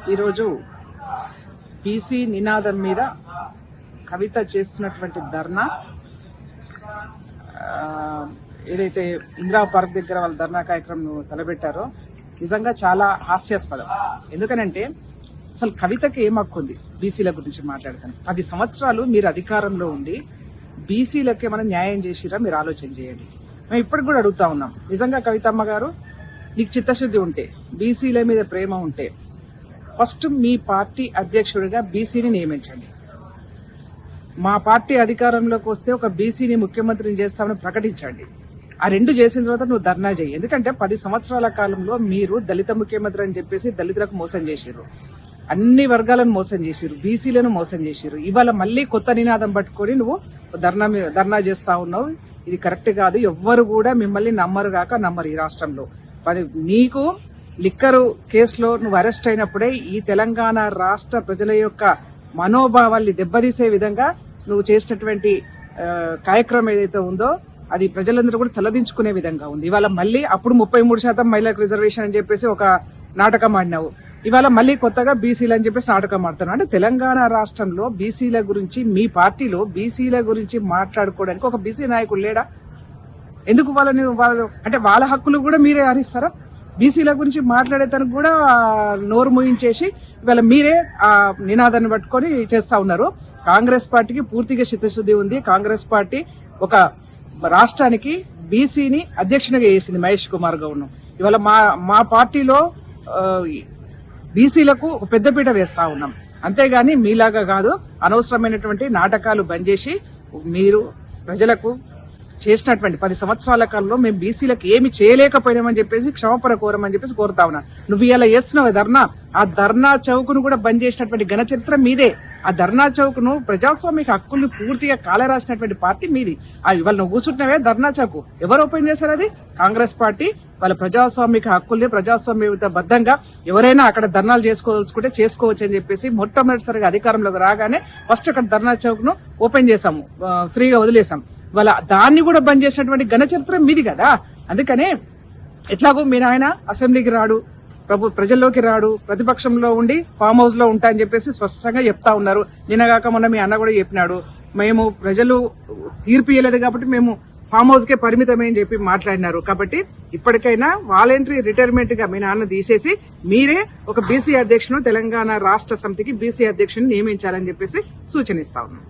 ఈరోజు బీసీ నినాదం మీద కవిత చేస్తున్నటువంటి ధర్నా, ఏదైతే ఇందిరా పార్క్ దగ్గర వాళ్ళ ధర్నా కార్యక్రమం తలపెట్టారో నిజంగా చాలా హాస్యాస్పదం. ఎందుకనంటే అసలు కవితకి ఏం హక్కు ఉంది బీసీల గురించి మాట్లాడతాను? 10 సంవత్సరాలు మీరు అధికారంలో ఉండి బీసీలకి ఏమైనా న్యాయం చేసిరా? మీరు ఆలోచన చేయండి. మేము ఇప్పటికి కూడా అడుగుతా ఉన్నాం, నిజంగా కవితమ్మ గారు నీకు చిత్తశుద్ధి ఉంటే, బీసీల మీద ప్రేమ ఉంటే ఫస్ట్ మీ పార్టీ అధ్యక్షుడిగా బీసీని నియమించండి. మా పార్టీ అధికారంలోకి వస్తే ఒక బీసీని ముఖ్యమంత్రిని చేస్తామని ప్రకటించండి. ఆ 2 చేసిన తర్వాత నువ్వు ధర్నా చేయి. ఎందుకంటే 10 సంవత్సరాల కాలంలో మీరు దళిత ముఖ్యమంత్రి అని చెప్పేసి దళితులకు మోసం చేసిర్రు, అన్ని వర్గాలను మోసం చేసిర్రు, బీసీలను మోసం చేసిర్రు. ఇవాళ మళ్ళీ కొత్త నినాదం పట్టుకొని నువ్వు ధర్నా చేస్తా ఉన్నావు. ఇది కరెక్ట్ కాదు. ఎవ్వరు కూడా మిమ్మల్ని నమ్మరు ఈ రాష్ట్రంలో. నీకు లిక్కరు కేసులో నువ్వు అరెస్ట్ అయినప్పుడే ఈ తెలంగాణ రాష్ట్ర ప్రజల యొక్క మనోభావాల్ని దెబ్బతీసే విధంగా నువ్వు చేసినటువంటి కార్యక్రమం ఏదైతే ఉందో అది ప్రజలందరూ కూడా తలదించుకునే విధంగా ఉంది. ఇవాళ మళ్ళీ అప్పుడు 33% మహిళలకు రిజర్వేషన్ అని చెప్పేసి ఒక నాటకం ఆడినావు. ఇవాళ మళ్ళీ కొత్తగా బీసీలు అని చెప్పేసి నాటకం ఆడుతున్నావు. అంటే తెలంగాణ రాష్ట్రంలో బీసీల గురించి, మీ పార్టీలో బీసీల గురించి మాట్లాడుకోవడానికి ఒక బీసీ నాయకుడు లేడా? ఎందుకు అంటే వాళ్ళ హక్కులు కూడా మీరే హరిస్తారా? బీసీల గురించి మాట్లాడేదానికి కూడా నోరు మూయించేసి ఇవాళ మీరే ఆ నినాదాన్ని పట్టుకొని చేస్తా ఉన్నారు. కాంగ్రెస్ పార్టీకి పూర్తిగా చిత్తశుద్ధి ఉంది. కాంగ్రెస్ పార్టీ ఒక రాష్ట్రానికి బీసీని అధ్యక్షునిగా చేసింది మహేష్ కుమార్ గౌడ్ను. ఇవాళ మా పార్టీలో బీసీలకు ఒక పెద్దపీట వేస్తా ఉన్నాం. అంతేగాని మీలాగా కాదు. అనవసరమైనటువంటి నాటకాలు బంద్ చేసి మీరు ప్రజలకు చేసినటువంటి 10 సంవత్సరాల కాలంలో మేము బీసీలకు ఏమి చేయలేకపోయినామని చెప్పేసి క్షమాపణ కోరమని చెప్పేసి కోరుతా ఉన్నా. నువ్వు ఇలా చేస్తున్నావు ధర్నా, ఆ ధర్నా చౌక్ను కూడా బంద్ చేసినటువంటి ఘన చరిత్ర మీదే. ఆ ధర్నా చౌక్ను ప్రజాస్వామిక హక్కుల్ని పూర్తిగా కాలరాసినటువంటి పార్టీ మీది. ఇవాళ నువ్వు కూర్చుంటున్నావే ధర్నా చౌక్, ఎవరు ఓపెన్ చేశారు? అది కాంగ్రెస్ పార్టీ. వాళ్ళ ప్రజాస్వామిక హక్కుల్ని ప్రజాస్వామ్యబద్ధంగా ఎవరైనా అక్కడ ధర్నాలు చేసుకోదలుచుకుంటే చేసుకోవచ్చు అని చెప్పేసి మొట్టమొదటిసారిగా అధికారంలోకి రాగానే ఫస్ట్ అక్కడ ధర్నా చౌక్ ను ఓపెన్ చేశాము, ఫ్రీగా వదిలేసాం. వాళ్ళ దాన్ని కూడా బంద్ చేసినటువంటి ఘన చరిత్ర మీది కదా. అందుకనే ఎట్లాగో మీ నాయన అసెంబ్లీకి రాడు, ప్రజల్లోకి రాడు, ప్రతిపక్షంలో ఉండి ఫామ్ హౌస్ లో ఉంటా అని చెప్పేసి స్పష్టంగా చెప్తా ఉన్నారు. నిన్నగాక మొన్న మీ అన్న కూడా చెప్పినాడు, మేము ప్రజలు తీర్పు ఇవ్వలేదు కాబట్టి మేము ఫామ్ హౌస్ కే పరిమితమే అని చెప్పి మాట్లాడినారు. కాబట్టి ఇప్పటికైనా వాలంటరీ రిటైర్మెంట్ గా మీ నాన్న తీసేసి మీరే ఒక బీసీ అధ్యక్షుడు, తెలంగాణ రాష్ట్ర సమితికి బీసీ అధ్యక్షుడిని నియమించాలని చెప్పేసి సూచనిస్తా ఉన్నాం.